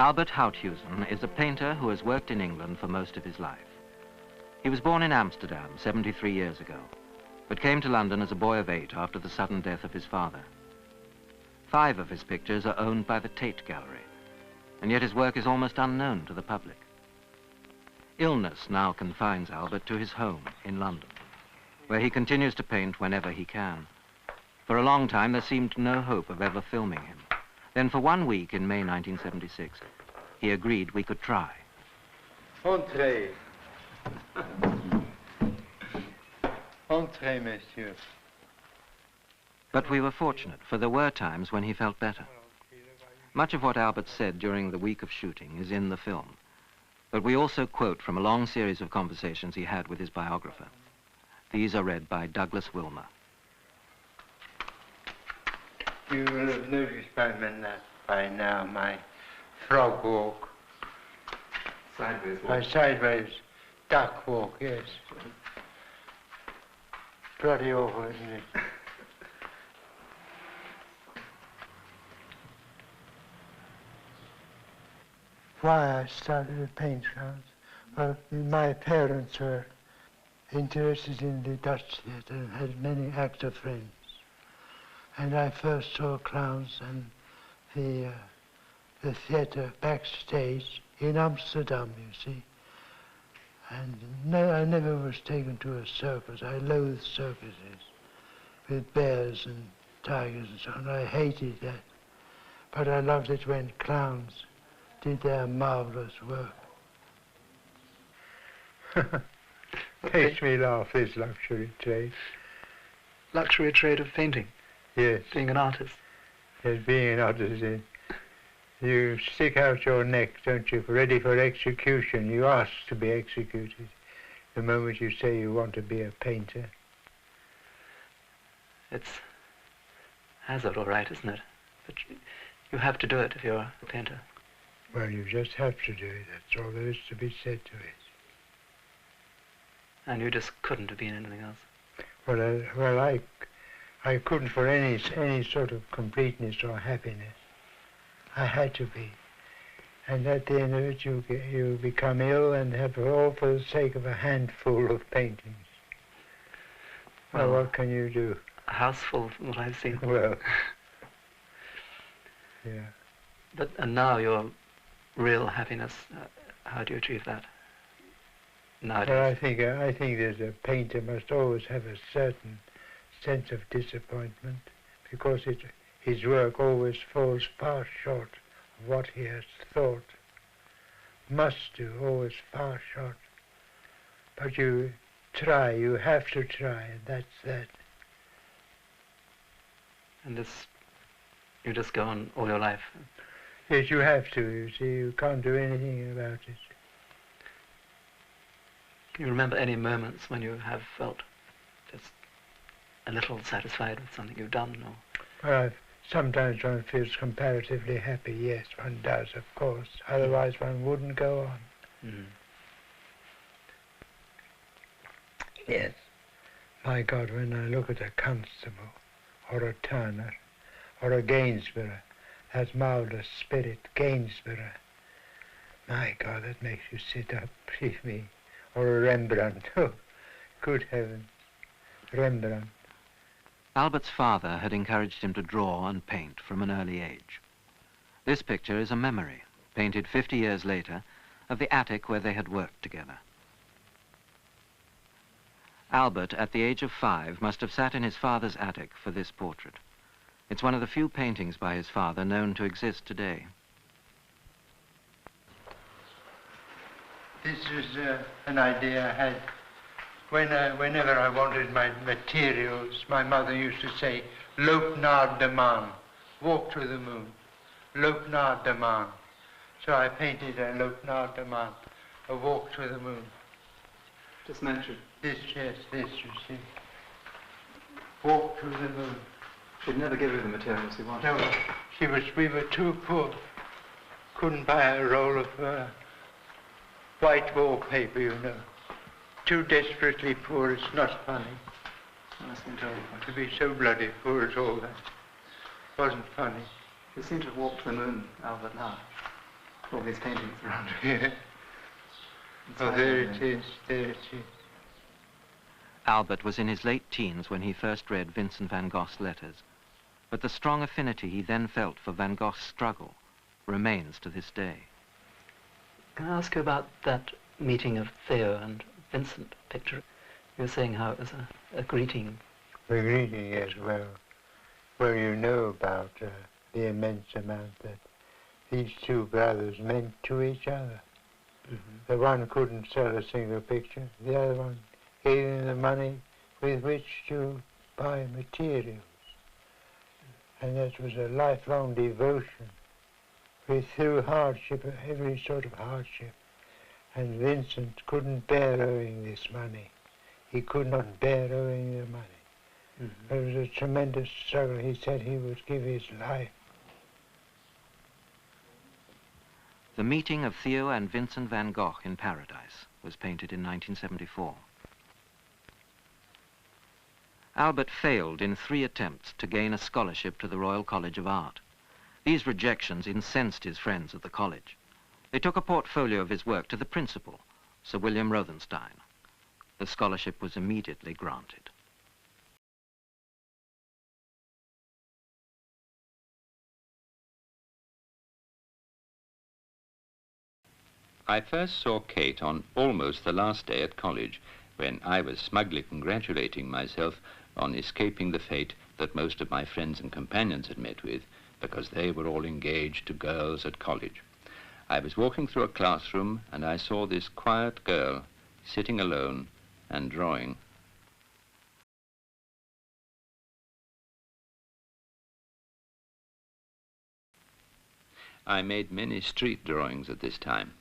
Albert Houthuesen is a painter who has worked in England for most of his life. He was born in Amsterdam 73 years ago, but came to London as a boy of 8 after the sudden death of his father. 5 of his pictures are owned by the Tate Gallery, and yet his work is almost unknown to the public. Illness now confines Albert to his home in London, where he continues to paint whenever he can. For a long time, there seemed no hope of ever filming him. Then for 1 week in May 1976, he agreed we could try. Entrez. Entrez, monsieur. But we were fortunate, for there were times when he felt better. Much of what Albert said during the week of shooting is in the film, but we also quote from a long series of conversations he had with his biographer. These are read by Douglas Wilmer. You will have noticed by now my frog walk. Sideways walk. My sideways duck walk, yes. Bloody awful, isn't it? Why I started to paint crowds? Well, my parents were interested in the Dutch theatre and had many actor friends. And I first saw clowns and the theatre backstage in Amsterdam, you see. And I never was taken to a circus. I loathed circuses with bears and tigers and so on. I hated that. But I loved it when clowns did their marvelous work. Makes me laugh, this luxury trade. Luxury trade of painting? Yes. Being an artist? Yes, being an artist. You stick out your neck, don't you, ready for execution. You ask to be executed the moment you say you want to be a painter. It's hazard, all right, isn't it? But you have to do it if you're a painter. Well, you just have to do it. That's all there is to be said to it. And you just couldn't have been anything else? Well, I couldn't for any sort of completeness or happiness. I had to be. And at the end of it, you become ill and have all for the sake of a handful of paintings. Well, what can you do? A house full, from what I've seen. Well, yeah. But, and now your real happiness, how do you achieve that nowadays? Well, I think that a painter must always have a certain sense of disappointment, because his work always falls far short of what he has thought. Must do, always far short. But you try, you have to try, and that's that. And this, you just go on all your life? Yes, you have to, you see, you can't do anything about it. Can you remember any moments when you have felt just a little satisfied with something you've done, or? Well, sometimes one feels comparatively happy, yes, one does, of course. Otherwise one wouldn't go on. Mm. Yes. My God, when I look at a Constable, or a Turner, or a Gainsborough, that marvelous spirit, Gainsborough, my God, that makes you sit up, believe me. Or a Rembrandt, oh, good heavens, Rembrandt. Albert's father had encouraged him to draw and paint from an early age. This picture is a memory, painted 50 years later, of the attic where they had worked together. Albert, at the age of 5, must have sat in his father's attic for this portrait. It's one of the few paintings by his father known to exist today. This was an idea I had whenever I wanted my materials. My mother used to say, "L'opnard de man," walk to the moon. L'opnard de man. So I painted a l'opnard de man, a walk to the moon. Just mention. This, yes, this, you see. Walk to the moon. She'd never give you the materials you wanted. No, we were too poor. Couldn't buy a roll of white wallpaper, you know. Too desperately poor, it's not funny. To be so bloody poor as all that. Wasn't funny. You seem to have walked the moon, Albert, now. all these paintings around. Yeah. Oh, there it is, there it is. Albert was in his late teens when he first read Vincent van Gogh's letters, but the strong affinity he then felt for Van Gogh's struggle remains to this day. Can I ask you about that meeting of Theo and Vincent picture? You were saying how it was a greeting. The greeting as well. Well, you know about the immense amount that these two brothers meant to each other. Mm-hmm. The one couldn't sell a single picture, the other one gave him the money with which to buy materials. And that was a lifelong devotion through hardship, every sort of hardship. And Vincent couldn't bear owing this money. He could not bear owing the money. Mm-hmm. It was a tremendous struggle. He said he would give his life. The meeting of Theo and Vincent van Gogh in Paradise was painted in 1974. Albert failed in 3 attempts to gain a scholarship to the Royal College of Art. These rejections incensed his friends at the college. They took a portfolio of his work to the principal, Sir William Rothenstein. The scholarship was immediately granted. I first saw Kate on almost the last day at college, when I was smugly congratulating myself on escaping the fate that most of my friends and companions had met with, because they were all engaged to girls at college. I was walking through a classroom, and I saw this quiet girl sitting alone and drawing. I made many street drawings at this time.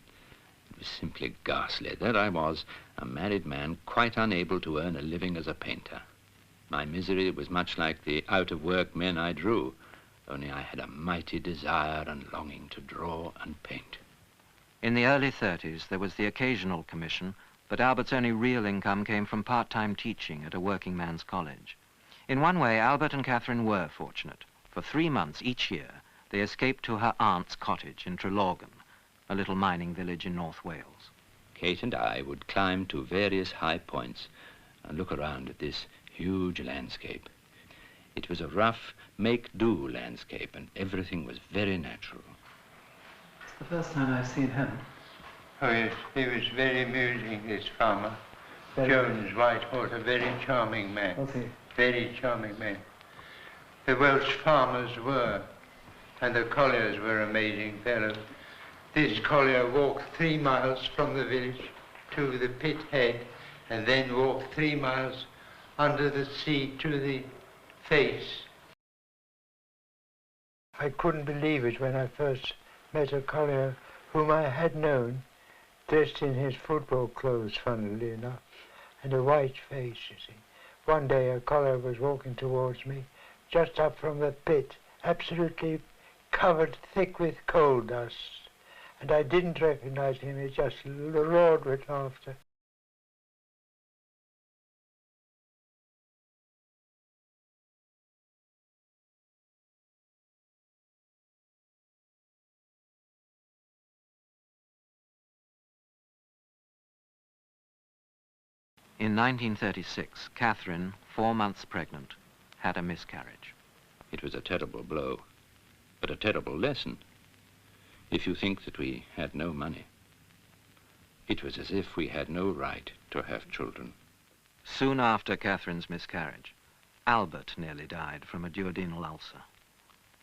It was simply ghastly. There I was, a married man, quite unable to earn a living as a painter. My misery was much like the out-of-work men I drew, only I had a mighty desire and longing to draw and paint. In the early 30s, there was the occasional commission, but Albert's only real income came from part-time teaching at a working man's college. In one way, Albert and Catherine were fortunate. For 3 months each year, they escaped to her aunt's cottage in Trelawgan, a little mining village in North Wales. Kate and I would climb to various high points and look around at this huge landscape. It was a rough, make-do landscape, and everything was very natural. It's the first time I've seen him. Oh yes, he was very amusing, this farmer. Very Jones Whitehall, a very charming man. Was he? Very charming man. The Welsh farmers were, and the colliers were amazing fellows. This collier walked 3 miles from the village to the pit head, and then walked 3 miles under the sea to the face. I couldn't believe it when I first met a collier whom I had known, dressed in his football clothes, funnily enough, and a white face, you see. One day a collier was walking towards me, just up from the pit, absolutely covered thick with coal dust. And I didn't recognize him, he just roared with laughter. In 1936, Catherine, 4 months pregnant, had a miscarriage. It was a terrible blow, but a terrible lesson. If you think that we had no money, it was as if we had no right to have children. Soon after Catherine's miscarriage, Albert nearly died from a duodenal ulcer.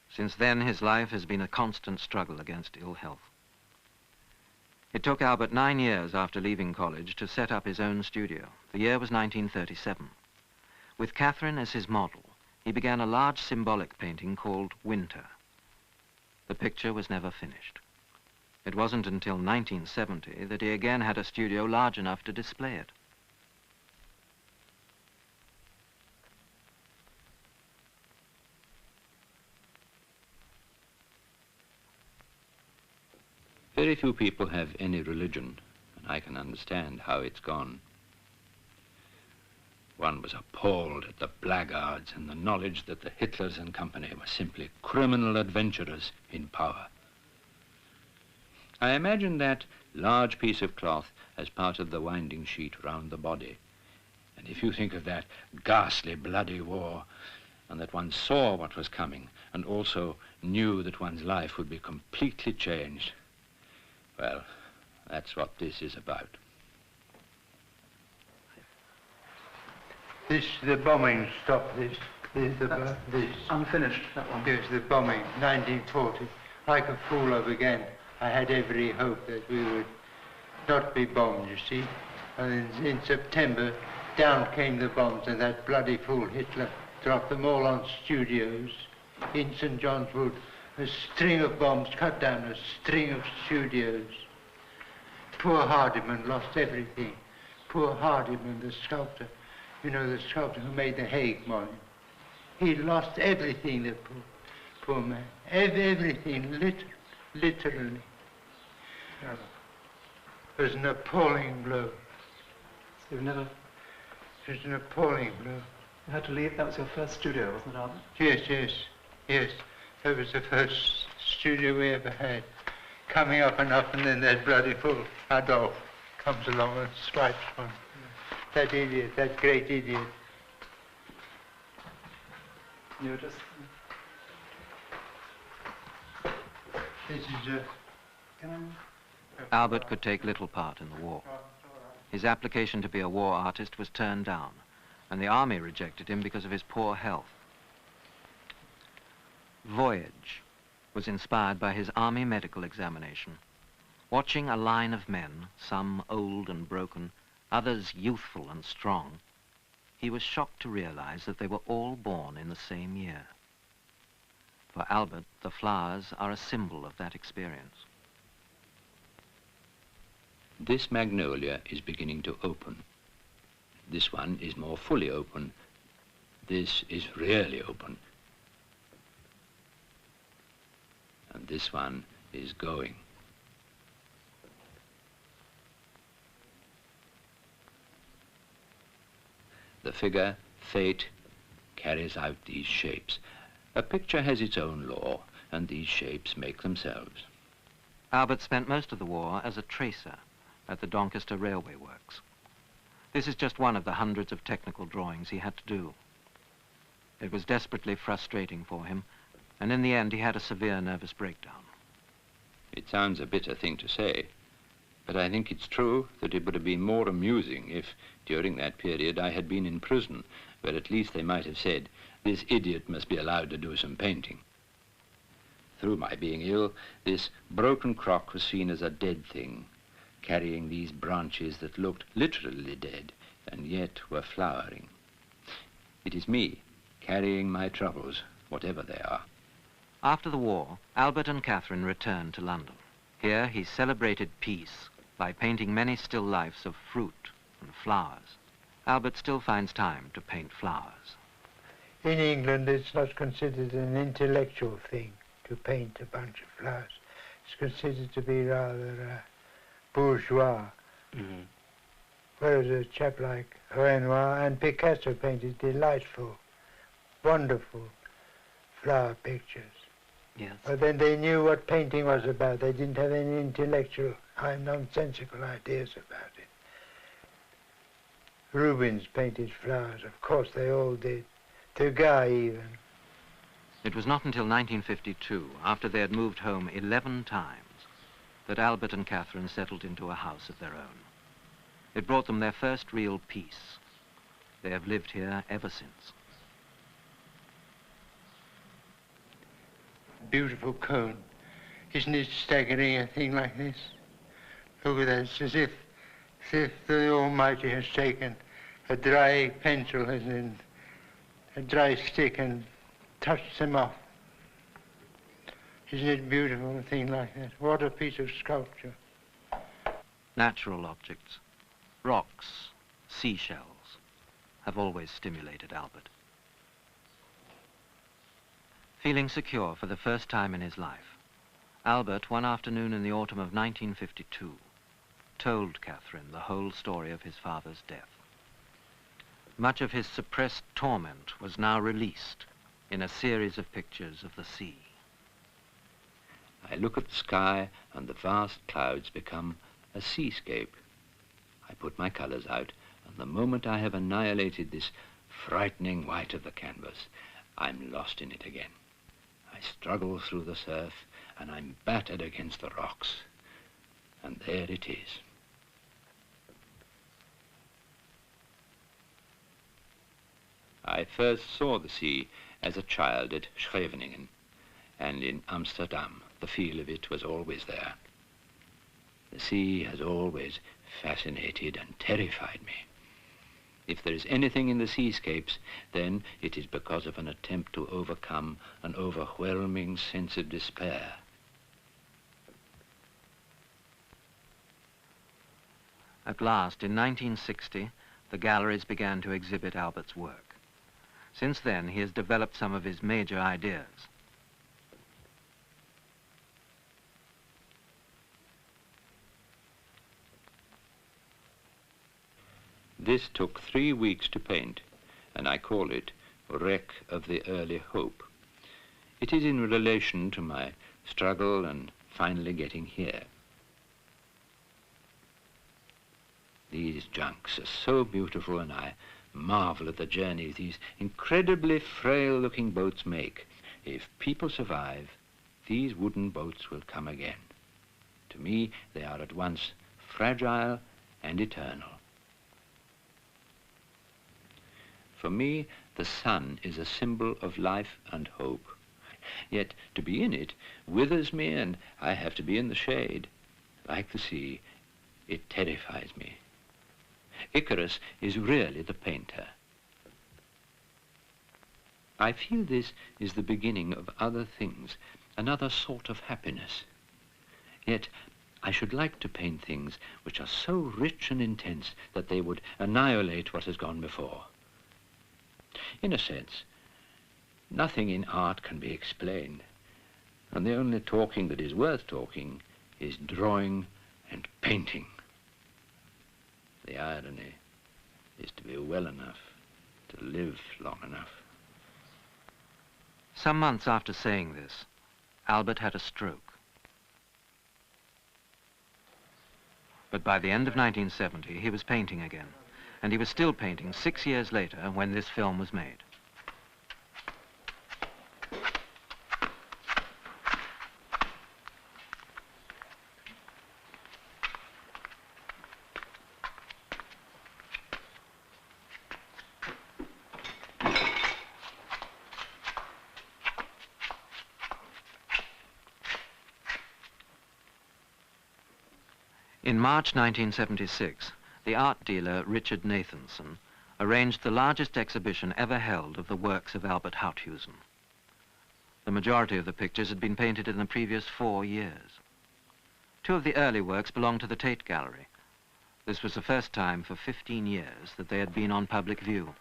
Since then, his life has been a constant struggle against ill health. It took Albert 9 years after leaving college to set up his own studio. The year was 1937. With Catherine as his model, he began a large symbolic painting called Winter. The picture was never finished. It wasn't until 1970 that he again had a studio large enough to display it. Very few people have any religion, and I can understand how it's gone. One was appalled at the blackguards and the knowledge that the Hitlers and company were simply criminal adventurers in power. I imagine that large piece of cloth as part of the winding sheet round the body. And if you think of that ghastly, bloody war, and that one saw what was coming, and also knew that one's life would be completely changed, well, that's what this is about. This, the bombing stopped this. This. Unfinished, that one. Yes, the bombing, 1940. Like a fool of again. I had every hope that we would not be bombed, you see. And in September, down came the bombs, and that bloody fool Hitler dropped them all on studios in St. John's Wood. A string of bombs cut down a string of studios. Poor Hardiman lost everything. Poor Hardiman, the sculptor. You know, the sculptor who made the Hague Monument. He lost everything, the poor man. Everything, literally. It was an appalling blow. So you've never... It was an appalling blow. You had to leave? That was your first studio, wasn't it, Albert? Yes. That was the first studio we ever had. Coming up, and then that bloody fool, Adolf, comes along and swipes one. That idiot, that great idiot. You were just... This is Albert could take little part in the war. His application to be a war artist was turned down, and the army rejected him because of his poor health. Voyage was inspired by his army medical examination. Watching a line of men, some old and broken, others youthful and strong, he was shocked to realize that they were all born in the same year. For Albert, the flowers are a symbol of that experience. This magnolia is beginning to open. This one is more fully open. This is really open. And this one is going. The figure, fate, carries out these shapes. A picture has its own law, and these shapes make themselves. Albert spent most of the war as a tracer at the Doncaster Railway Works. This is just one of the hundreds of technical drawings he had to do. It was desperately frustrating for him, and in the end he had a severe nervous breakdown. It sounds a bitter thing to say, but I think it's true that it would have been more amusing if, during that period, I had been in prison, where at least they might have said, this idiot must be allowed to do some painting. Through my being ill, this broken crock was seen as a dead thing, carrying these branches that looked literally dead, and yet were flowering. It is me, carrying my troubles, whatever they are. After the war, Albert and Catherine returned to London. Here he celebrated peace by painting many still lifes of fruit and flowers. Albert still finds time to paint flowers. In England, it's not considered an intellectual thing to paint a bunch of flowers. It's considered to be rather bourgeois. Mm-hmm. Whereas a chap like Renoir and Picasso painted delightful, wonderful flower pictures. Yes. But then they knew what painting was about. They didn't have any intellectual, nonsensical ideas about it. Rubens painted flowers, of course they all did. Degas even. It was not until 1952, after they had moved home 11 times, that Albert and Catherine settled into a house of their own. It brought them their first real peace. They have lived here ever since. Beautiful cone. Isn't it staggering, a thing like this? Look at that. It's as if the Almighty has taken a dry pencil, as in a dry stick, and touched them off. Isn't it beautiful, a thing like that? What a piece of sculpture. Natural objects, rocks, seashells, have always stimulated Albert. Feeling secure for the first time in his life, Albert, one afternoon in the autumn of 1952, told Catherine the whole story of his father's death. Much of his suppressed torment was now released in a series of pictures of the sea. I look at the sky and the vast clouds become a seascape. I put my colors out, and the moment I have annihilated this frightening white of the canvas, I'm lost in it again. I struggle through the surf, and I'm battered against the rocks. And there it is. I first saw the sea as a child at Scheveningen, and in Amsterdam the feel of it was always there. The sea has always fascinated and terrified me. If there is anything in the seascapes, then it is because of an attempt to overcome an overwhelming sense of despair. At last, in 1960, the galleries began to exhibit Albert's work. Since then, he has developed some of his major ideas. This took 3 weeks to paint, and I call it Wreck of the Early Hope. It is in relation to my struggle and finally getting here. These junks are so beautiful, and I marvel at the journey these incredibly frail-looking boats make. If people survive, these wooden boats will come again. To me, they are at once fragile and eternal. For me, the sun is a symbol of life and hope. Yet to be in it withers me, and I have to be in the shade. Like the sea, it terrifies me. Icarus is really the painter. I feel this is the beginning of other things, another sort of happiness. Yet I should like to paint things which are so rich and intense that they would annihilate what has gone before. In a sense, nothing in art can be explained, and the only talking that is worth talking is drawing and painting. The irony is to be well enough to live long enough. Some months after saying this, Albert had a stroke. But by the end of 1970, he was painting again, and he was still painting 6 years later when this film was made. In March 1976, the art dealer Richard Nathanson arranged the largest exhibition ever held of the works of Albert Houthuesen. The majority of the pictures had been painted in the previous 4 years. 2 of the early works belonged to the Tate Gallery. This was the first time for 15 years that they had been on public view.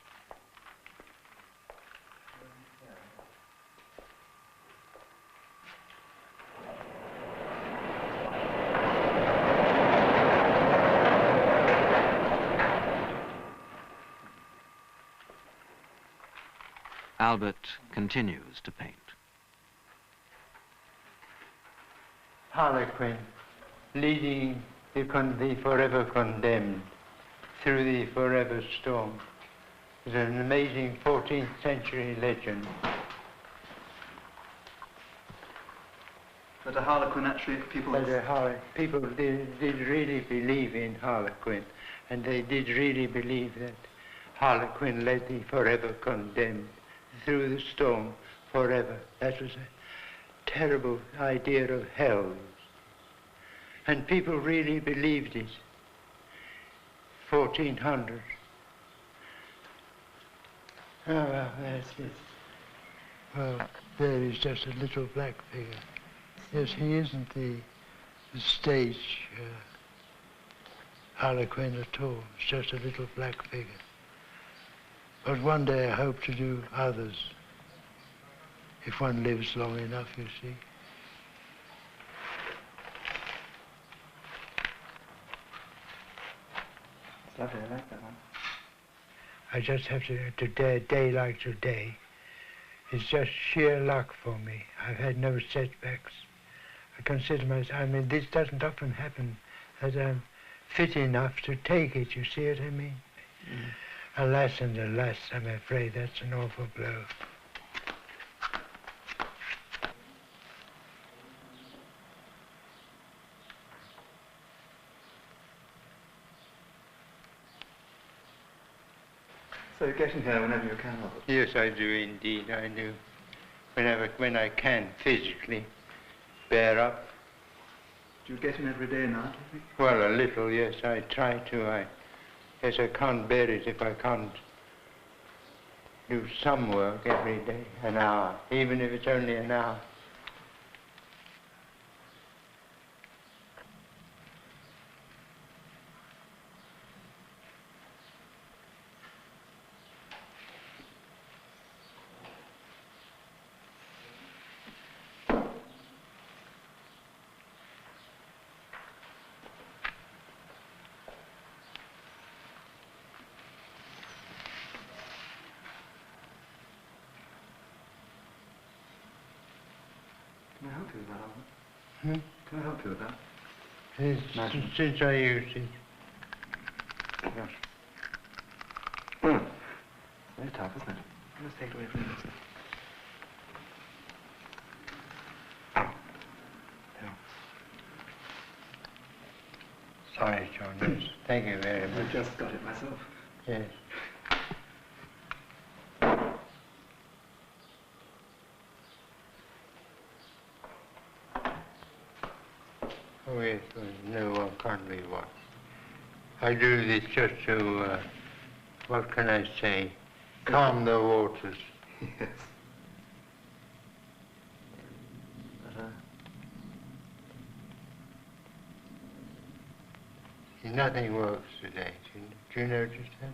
Albert continues to paint. Harlequin, leading the forever condemned through the forever storm, is an amazing 14th century legend. But a harlequin actually, people did really believe in Harlequin, and they did really believe that Harlequin led the forever condemned through the storm forever. That was a terrible idea of hell. And people really believed it. 1400. Oh, well, that's it. Well, there is just a little black figure. Yes, he isn't the stage Harlequin at all. It's just a little black figure. But one day I hope to do others, if one lives long enough, you see. It's lovely, I like that one. I just have to a day like today, it's just sheer luck for me. I've had no setbacks. I consider myself, I mean, this doesn't often happen, that I'm fit enough to take it, you see what I mean? Mm. Alas and alas, I'm afraid that's an awful blow. So you're getting here whenever you can, Albert? Yes, I do indeed, I do. When I can physically bear up. Do you get in every day now, do you think? Well, a little, yes, I try to. Yes, I can't bear it if I can't do some work every day, an hour, even if it's only an hour. Can I help you with that, Albert? Hmm? Can I help you with that? Since I used it. Yes. Very tough, isn't it? Let's take it away from this. Sorry, John, yes. Thank you very much. I just got it myself. Yes. Oh, yes, no, one can't be what. I do this just to, what can I say, calm the waters. Yes. But, Nothing works today. Do you notice that?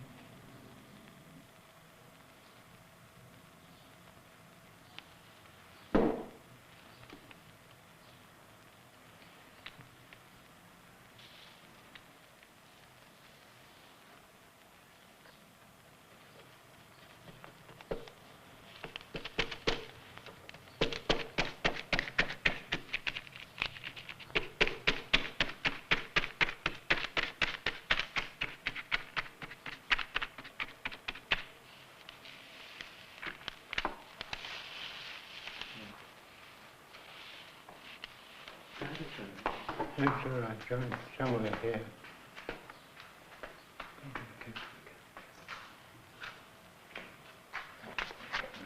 It's all right, John. Somewhere here.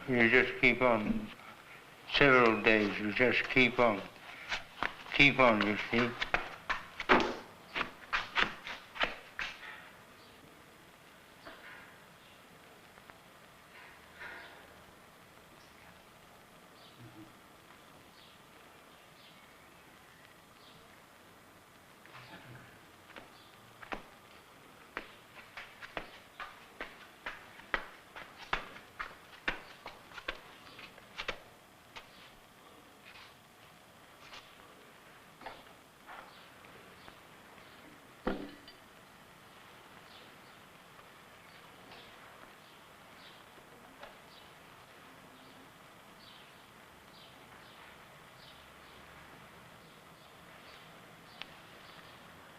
You just keep on. Several days, you just keep on. Keep on, you see.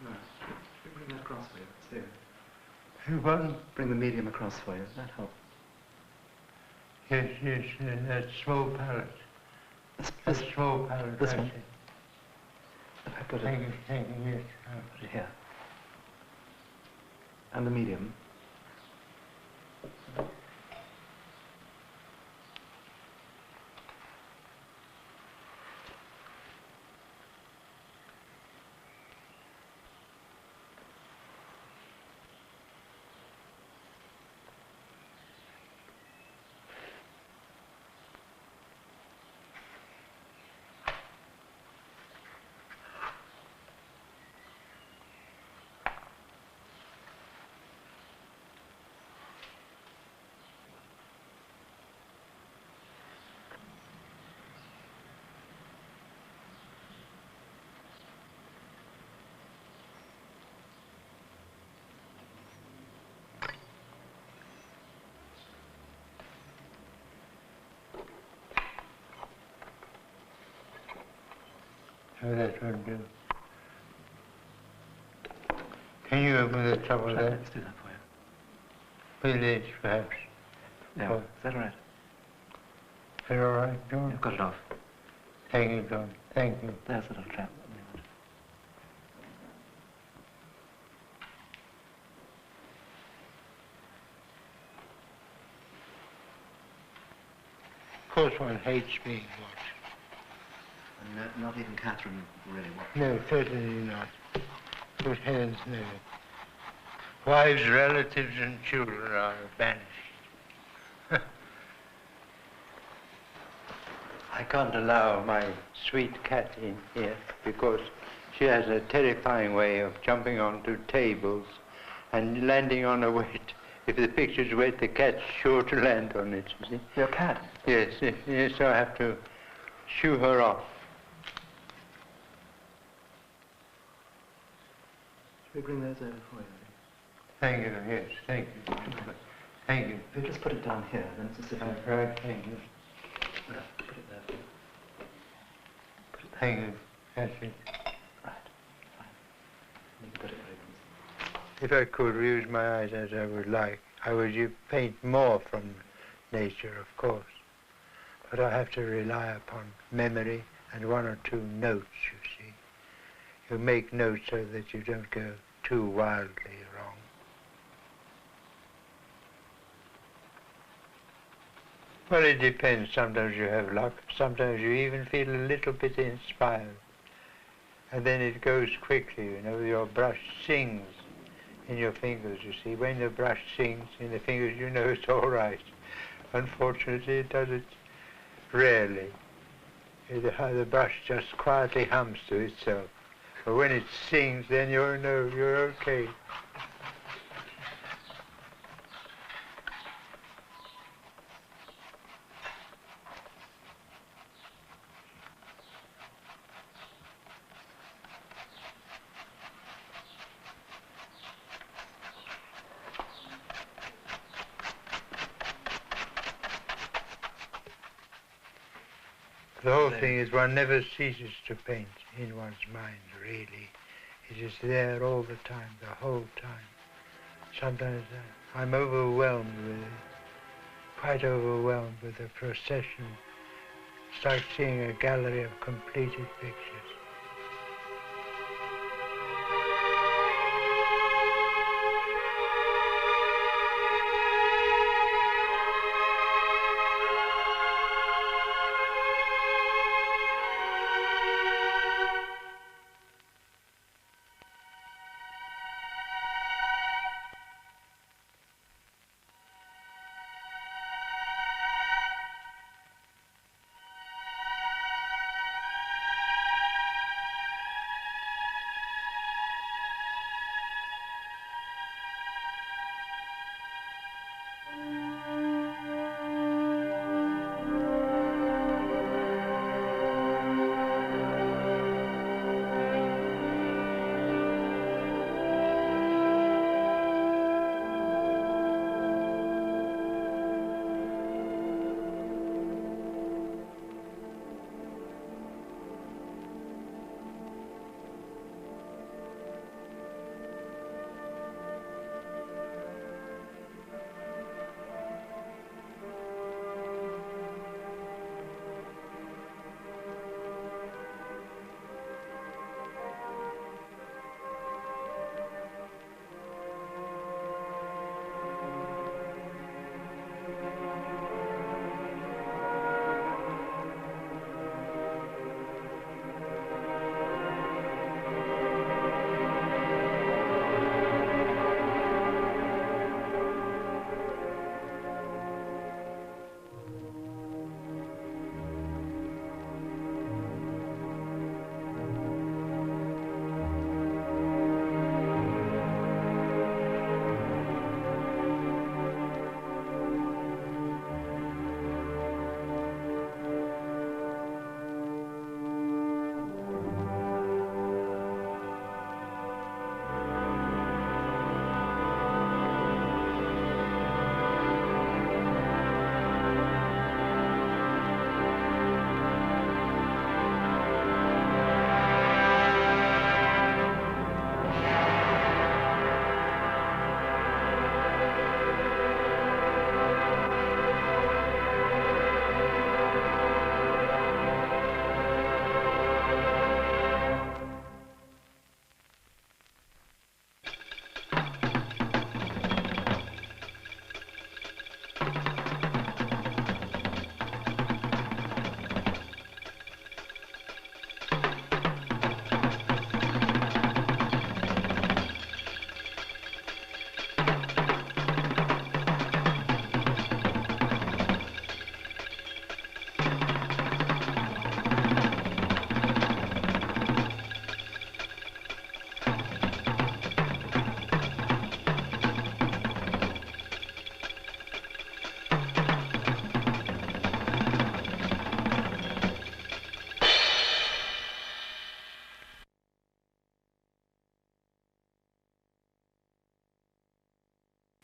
no. Bring that across for you. It's there. What? Bring the medium across for you. That help. Yes, yes, that small pallet. That small pallet. This right one? there. If I put it, Thank you, yes. put it here. And the medium. Oh, that won't do. Can you open the top of that? Let's do that for you. With this, perhaps. Yeah, Oh. is that all right? Is that all right, John? You've got it off. Thank you, John. Thank you. There's a little trap. Of course one hates being watched. And not even Catherine really watched. No, certainly not. Good heavens, no. Wives, relatives, and children are banished. I can't allow my sweet cat in here because she has a terrifying way of jumping onto tables and landing on a wet. If the picture's wet, the cat's sure to land on it, you see. Your cat? Yes, yes, so I have to shoo her off. Shall we bring those over for you? Thank you, yes, thank you. Thank you. If you just put it down here, then it's as if... Right, thank you. Put it there for you. Put it there. Thank you. That's it. Right. Fine. You can put it where it comes. If I could use my eyes as I would like, I would paint more from nature, of course. But I have to rely upon memory and one or two notes, you see. You make notes so that you don't go too wildly wrong. Well, it depends. Sometimes you have luck. Sometimes you even feel a little bit inspired. And then it goes quickly, you know. Your brush sings in your fingers, you see. When the brush sings in the fingers, you know it's all right. Unfortunately, it does it rarely. The brush just quietly hums to itself. But when it sings, then you know you're okay. The whole thing is one never ceases to paint in one's mind, really. It is there all the time, the whole time. Sometimes I'm overwhelmed with it, quite overwhelmed with the procession. It's like seeing a gallery of completed pictures.